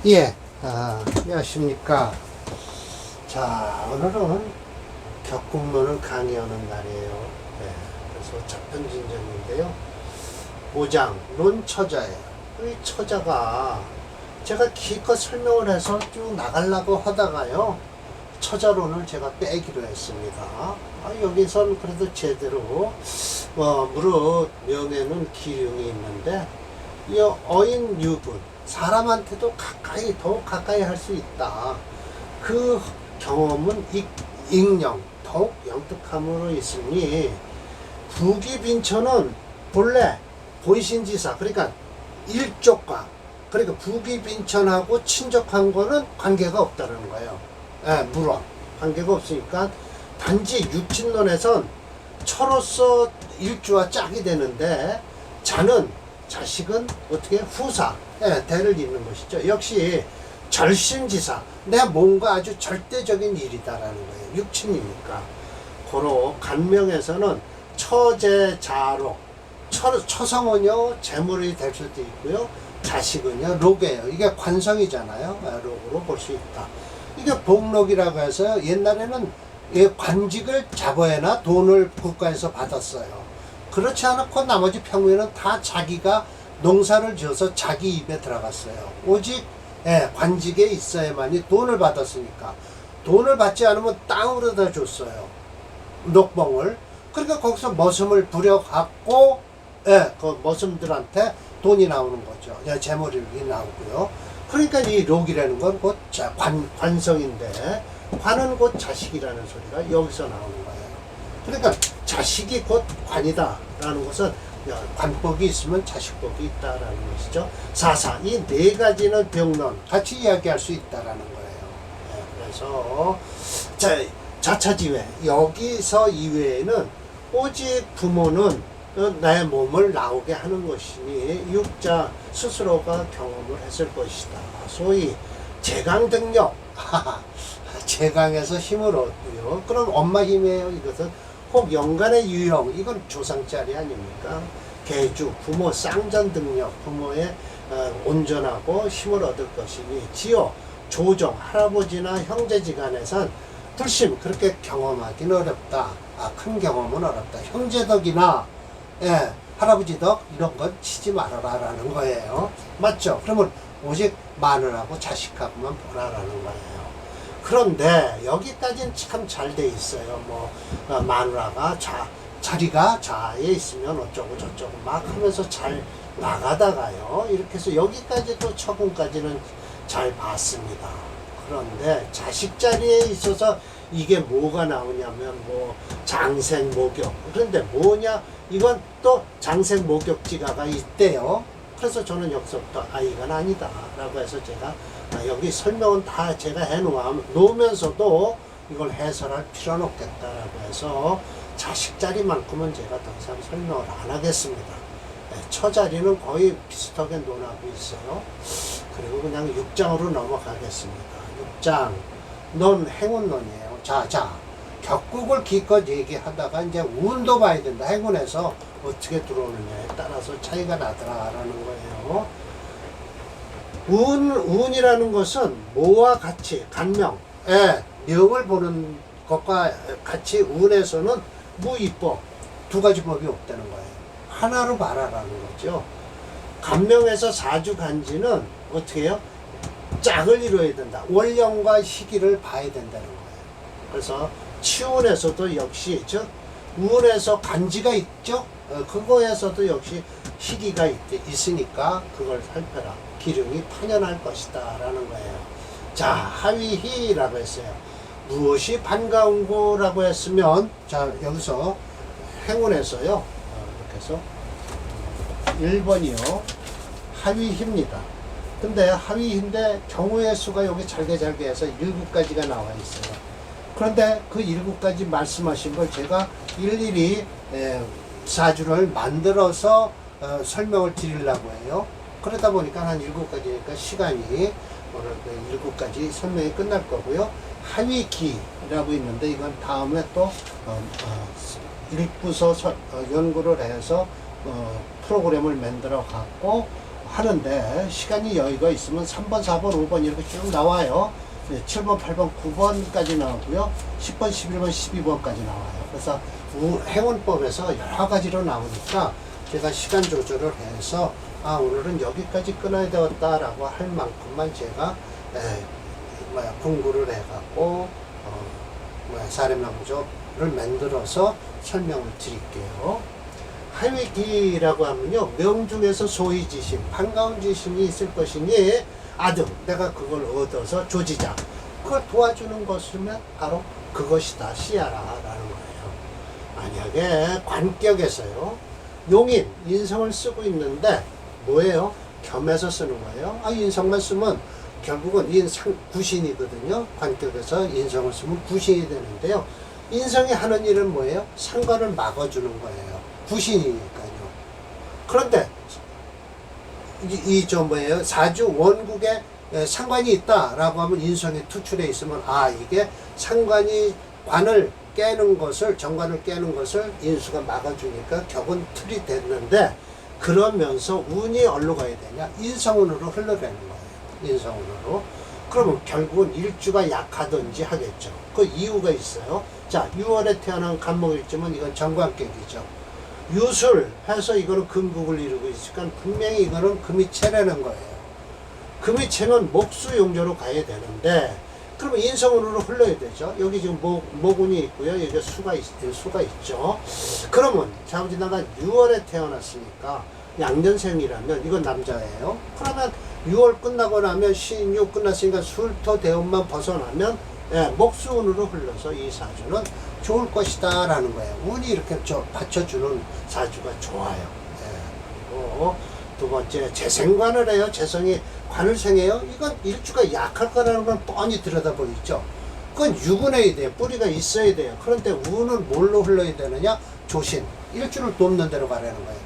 예, 안녕하십니까. 자, 오늘은 격국론을 강의하는 날이에요. 네, 그래서 자편진전인데요. 5장, 논처자예요. 이 처자가 제가 기껏 설명을 해서 쭉 나가려고 하다가요. 처자론을 제가 빼기로 했습니다. 여기선 그래도 제대로, 무릇 명예는 기륭이 있는데, 이 어인 유분, 사람한테도 가까이, 더욱 가까이 할 수 있다. 그 경험은 익령, 더욱 영특함으로 있으니, 부귀빈처는 본래 본신지사, 그러니까 일족과, 그러니까 부귀빈천하고 친족한 거는 관계가 없다는 거예요. 예, 물론 관계가 없으니까 단지 육친론에선 처로서 일주와 짝이 되는데, 자식은 어떻게 후사, 예, 대를 잇는 것이죠. 역시 절신지사, 내 몸과 아주 절대적인 일이다라는 거예요. 육친이니까. 고로 간명에서는 처제자록, 처성은요 재물이 될 수도 있고요, 자식은요 록이에요. 이게 관성이잖아요. 록으로 볼 수 있다. 이게 복록이라고 해서 옛날에는 관직을 잡아야나 돈을 국가에서 받았어요. 그렇지 않고 나머지 평민은 다 자기가 농사를 지어서 자기 입에 들어갔어요. 오직 관직에 있어야만이 돈을 받았으니까. 돈을 받지 않으면 땅으로 다 줬어요, 녹봉을. 그러니까 거기서 머슴을 부려갖고 그 머슴들한테 돈이 나오는 거죠. 재물이 나오고요. 그러니까 이 록이라는 건 곧 관성인데, 관은 곧 자식이라는 소리가 여기서 나오는 거예요. 그러니까 자식이 곧 관이다라는 것은 관복이 있으면 자식복이 있다라는 것이죠. 사사, 이 네 가지는 병론 같이 이야기할 수 있다라는 거예요. 그래서 자차지외, 여기서 이외에는 오직 부모는 나의 몸을 나오게 하는 것이니 육자 스스로가 경험을 했을 것이다. 소위 제강등력, 제강에서 힘을 얻고요. 그럼 엄마 힘이에요. 이것은 혹 영간의 유형, 이건 조상짜리 아닙니까? 계주, 부모 쌍전등력, 부모의 온전하고 힘을 얻을 것이니, 지요 조정, 할아버지나 형제지간에선 불심, 그렇게 경험하기는 어렵다. 큰 경험은 어렵다. 형제덕이나 할아버지 덕 이런 건 치지 말아라 라는 거예요. 맞죠? 그러면 오직 마누라하고 자식하고만 보라라는 거예요. 그런데 여기까지는 참 잘 돼 있어요. 마누라가 자리가 좌에 있으면 어쩌고 저쩌고 막 하면서 잘 나가다가요, 이렇게 해서 여기까지도 처분까지는 잘 봤습니다. 그런데 자식 자리에 있어서 이게 뭐가 나오냐면 장생 목욕. 그런데 뭐냐, 이건 또 장생 목욕지가가 있대요. 그래서 저는 여기서부터 이건 아니다 라고 해서 제가 여기 설명은 다 제가 해놓으면서도 이걸 해설할 필요는 없겠다라고 해서 자식 자리만큼은 제가 더 이상 설명을 안 하겠습니다. 처자리는 거의 비슷하게 논하고 있어요. 그리고 그냥 6장으로 넘어가겠습니다. 6장, 논, 행운론이에요. 자, 격국을 기껏 얘기하다가 이제 운도 봐야 된다. 행운에서 어떻게 들어오느냐에 따라서 차이가 나더라라는 거예요. 운이라는 것은 모와 같이, 간명, 명을 보는 것과 같이 운에서는 무이법, 두 가지 법이 없다는 거예요. 하나로 봐라라는 거죠. 간명에서 사주간지는 어떻게 해요? 짝을 이루어야 된다. 월령과 시기를 봐야 된다는 거예요. 그래서 치운에서도 역시, 즉 운에서 간지가 있죠. 그거에서도 역시 시기가 있으니까 그걸 살펴라. 기륭이 판연할 것이다 라는 거예요. 자, 하위희라고 했어요. 무엇이 반가운 거라고 했으면, 자, 여기서 행운에서요, 이렇게 해서 1번이요 하위희입니다. 근데 하위희인데 경우의 수가 여기 잘게 해서 7가지가 나와 있어요. 그런데 그 7가지 말씀하신 걸 제가 일일이 사주를 만들어서 설명을 드리려고 해요. 그러다 보니까 한 7가지니까 시간이 오늘 그 7가지 설명이 끝날 거고요. 하위기라고 있는데, 이건 다음에 또 읽고서 연구를 해서 프로그램을 만들어 갖고 하는데 시간이 여유가 있으면 3번, 4번, 5번 이렇게 쭉 나와요. 7번, 8번, 9번까지 나오고요. 10번, 11번, 12번까지 나와요. 그래서 행운법에서 여러 가지로 나오니까 제가 시간 조절을 해서 오늘은 여기까지 끊어야 되었다라고 할 만큼만 제가 공부를 해갖고 사례명조를 만들어서 설명을 드릴게요. 하위기라고 하면요, 명중에서 소위지심, 반가운 지심이 있을 것이니 아등, 내가 그걸 얻어서 조지자, 그걸 도와주는 것이면 바로 그것이다, 시야라 라는 거예요. 만약에 관격에서요, 용인, 인성을 쓰고 있는데 뭐예요? 겸해서 쓰는 거예요. 인성만 쓰면 결국은 구신이거든요. 관격에서 인성을 쓰면 구신이 되는데요. 인성이 하는 일은 뭐예요? 상관을 막아주는 거예요. 구신이니까요. 그런데 사주 원국에 상관이 있다라고 하면 인성이 투출해 있으면 이게 상관이 관을 깨는 것을, 정관을 깨는 것을 인수가 막아주니까 격은 틀이 됐는데, 그러면서 운이 어디로 가야 되냐? 인성운으로 흘러가는 거예요. 인성운으로. 그러면 결국은 일주가 약하든지 하겠죠. 그 이유가 있어요. 자, 6월에 태어난 간목일주면 이건 정관격이죠. 유술해서 이거는 금국을 이루고 있으니까 분명히 이거는 금이체라는 거예요. 금이체는 목수용조로 가야 되는데, 그러면 인성운으로 흘러야 되죠. 여기 지금 목운이 있고요. 여기 수가 있죠. 그러면 자우지나가 6월에 태어났으니까 양년생이라면 이건 남자예요. 그러면 6월 끝나고 나면 신유 끝났으니까 술토 대운만 벗어나면 목수운으로 흘러서 이 사주는 좋을 것이다 라는 거예요. 운이 이렇게 받쳐주는 사주가 좋아요. 그리고 두 번째, 재생관을 해요. 재성이 관을 생해요. 이건 일주가 약할 거라는 건 뻔히 들여다보이죠. 그건 유근해야 돼요. 뿌리가 있어야 돼요. 그런데 운은 뭘로 흘러야 되느냐? 조신. 일주를 돕는 대로 가라는 거예요.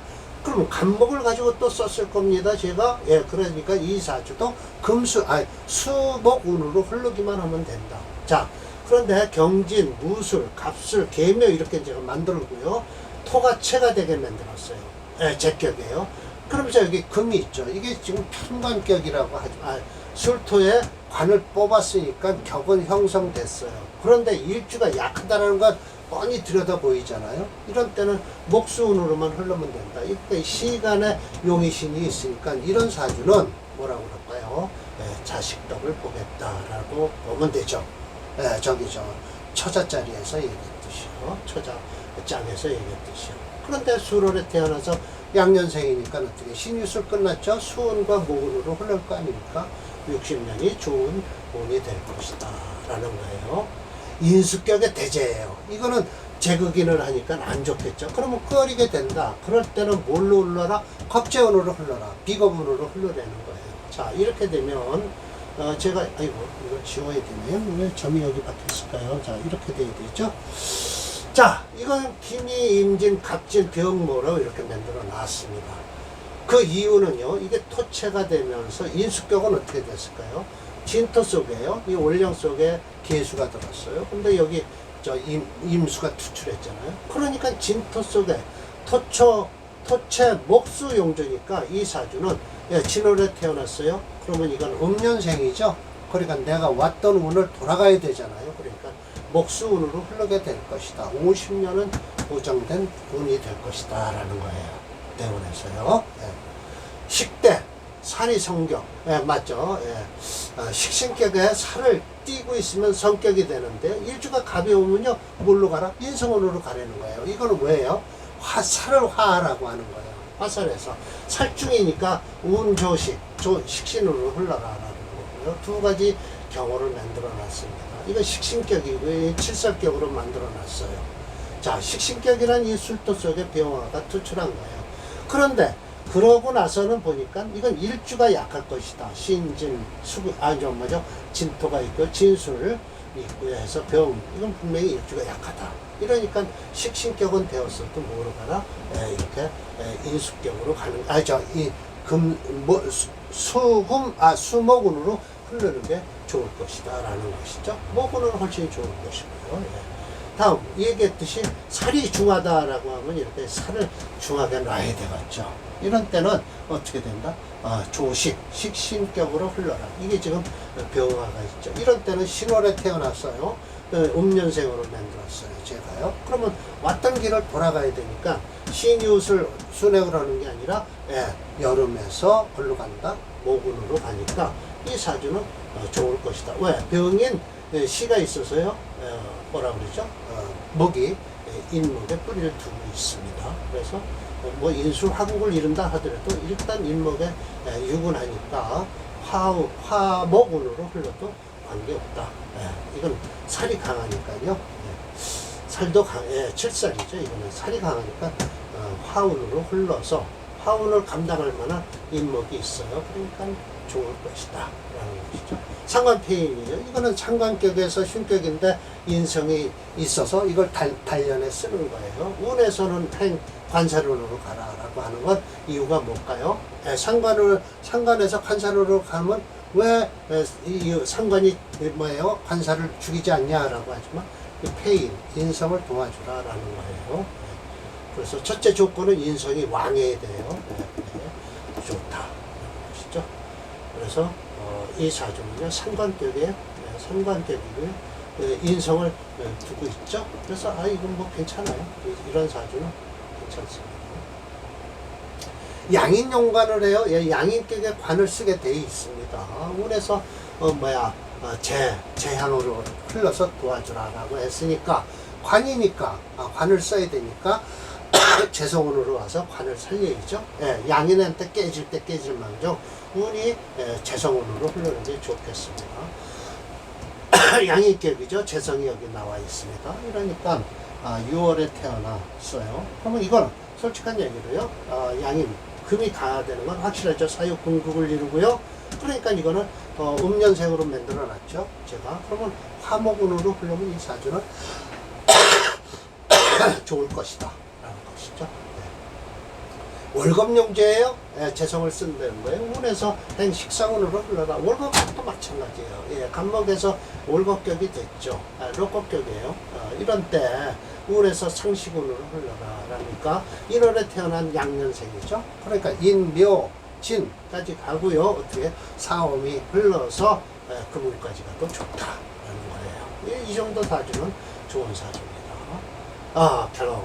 그러면 간목을 가지고 또 썼을 겁니다. 제가. 그러니까 이 사주도 수목운으로 흐르기만 하면 된다. 자, 그런데 경진, 무술, 갑술, 계묘 이렇게 제가 만들고요. 토가 체가 되게 만들었어요. 제격이에요. 그러면서 여기 금이 있죠. 이게 지금 편관격이라고 하죠. 술토에 관을 뽑았으니까 격은 형성됐어요. 그런데 일주가 약하다는 건 뻔히 들여다 보이잖아요. 이런 때는 목수운으로만 흐르면 된다. 이때 시간에 용의신이 있으니까 이런 사주는 뭐라고 그럴까요? 자식덕을 보겠다라고 보면 되죠. 처자자리에서 얘기했듯이요. 처자장에서 얘기했듯이요. 그런데 수월에 태어나서 양년생이니까 어떻게 신유술 끝났죠? 수운과 목운으로 흐를 거 아닙니까? 60년이 좋은 운이 될 것이다 라는 거예요. 인수격의 대제예요. 이거는 제극인을 하니까 안 좋겠죠. 그러면 꺼리게 된다. 그럴 때는 뭘로 흘러라? 겁재운으로 흘러라. 비겁운으로 흘러내는 거예요. 자, 이렇게 되면 제가 이거 지워야 되네요. 왜 점이 여기 박혔을까요? 자, 이렇게 돼야 되죠. 자, 이건 김이, 임진, 갑진, 병모로 이렇게 만들어 놨습니다. 그 이유는요, 이게 토체가 되면서 인수격은 어떻게 됐을까요? 진토 속에요. 이 원령 속에 계수가 들었어요. 근데 여기 임수가 투출했잖아요. 그러니까 진토 속에 토체 목수 용조니까 이 사주는 진월에 태어났어요. 그러면 이건 음년생이죠. 그러니까 내가 왔던 운을 돌아가야 되잖아요. 그러니까 목수운으로 흐르게 될 것이다. 50년은 보장된 운이 될 것이다 라는 거예요. 대운에서요. 식대, 살이 성격. 맞죠. 식신격에 살을 띄고 있으면 성격이 되는데, 일주가 가벼우면요, 뭘로 가라? 인성운으로 가라는 거예요. 이거는 뭐예요? 살을 화라고 하는 거예요. 화살에서 살중이니까 운조식, 식신으로 흘러가라는 거고요. 두 가지 경우를 만들어 놨습니다. 이거 식신격이고 칠살격으로 만들어 놨어요. 자, 식신격이란 이 술도 속에 병화가 투출한 거예요. 그런데 그러고 나서는 보니까 이건 일주가 약할 것이다. 신진, 진토가 있고 진술 있고요 해서 병, 이건 분명히 일주가 약하다. 이러니까 식신격은 되었어도 뭐로 가나? 이렇게 인수격으로 가는, 수목운으로 흐르는 게 좋을 것이다 라는 것이죠. 목운은 훨씬 좋을 것이고요. 다음 얘기했듯이 살이 중하다라고 하면 이렇게 살을 중하게 놔야 되겠죠. 이런 때는 어떻게 된다? 조식, 식신격으로 흘러라. 이게 지금 병화가 있죠. 이런 때는 신월에 태어났어요. 음년생으로 만들었어요. 제가요. 그러면 왔던 길을 돌아가야 되니까 신이웃을 순행을 하는 게 아니라 여름에서 어디로 간다? 모군으로 가니까 이 사주는 좋을 것이다. 왜? 병인 시가 있어서요. 뭐라 그러죠? 목이 인목에 뿌리를 두고 있습니다. 그래서 뭐 인수화국을 이룬다 하더라도 일단 인목에 유근하니까 화목운으로 흘러도 관계없다. 이건 살이 강하니까요. 살도 칠살이죠. 이거는 살이 강하니까 화운으로 흘러서 화운을 감당할 만한 인목이 있어요. 그러니까 좋을 것이다 라는 것이죠. 상관폐인이죠. 이거는 상관격에서 흉격인데 인성이 있어서 이걸 단련해 쓰는 거예요. 운에서는 관사론으로 가라라고 하는 건 이유가 뭘까요? 상관에서 관사론으로 가면 왜 상관이 뭐예요? 관사를 죽이지 않냐라고 하지만 폐인, 인성을 도와주라라는 거예요. 그래서 첫째 조건은 인성이 왕해야 돼요. 좋다. 것이죠. 그래서 이 사주는요, 상관격이고요, 인성을 두고 있죠. 그래서 이건 뭐 괜찮아요. 이런 사주는 괜찮습니다. 양인용관을 해요. 양인격에 관을 쓰게 돼 있습니다. 운에서 재향으로 흘러서 도와주라라고 했으니까 관이니까 관을 써야 되니까 재성운으로 와서 관을 살려야죠. 양인한테 깨질 때 깨질망정 운이 재성운으로 흐르는 게 좋겠습니다. 양인격이죠. 재성이 여기 나와 있습니다. 이러니까 6월에 태어났어요. 그러면 이건 솔직한 얘기로요. 양인 금이 가야 되는 건 확실하죠. 사육 궁극을 이루고요. 그러니까 이거는 음년생으로 만들어 놨죠. 제가. 그러면 화목운으로 흐르면 이 사주는 좋을 것이다 라는 것이죠. 월겁용제예요. 재성을 쓴다는 거예요. 운에서 식상운으로 흘러라. 월겁도 마찬가지예요. 간목에서 월겁격이 됐죠. 록겁격이에요. 이런 때 운에서 상식운으로 흘러라. 그러니까 1월에 태어난 양년생이죠. 그러니까 인묘 진까지 가고요. 어떻게 사옴이 흘러서 금운까지 가도 좋다라는 거예요. 이 정도 사주는 좋은 사주입니다. 결혼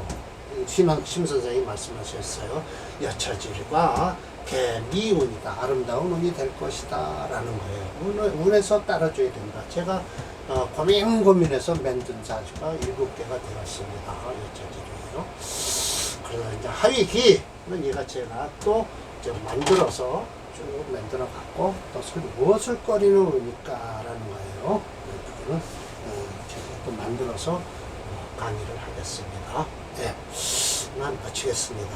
심 선생이 말씀하셨어요. 여처질과 개미운이다. 아름다운 운이 될 것이다 라는 거예요. 운에서 따라줘야 된다. 제가 고민해서 만든 사주가 7개가 되었습니다. 여처질이에요. 그래서 이제 하위기는 얘가 또 만들어서 쭉 만들어 갖고 또 무엇을 꺼리는 운일까 라는 거예요. 그거는 제가 또 만들어서 강의를 하겠습니다. 난 마치겠습니다.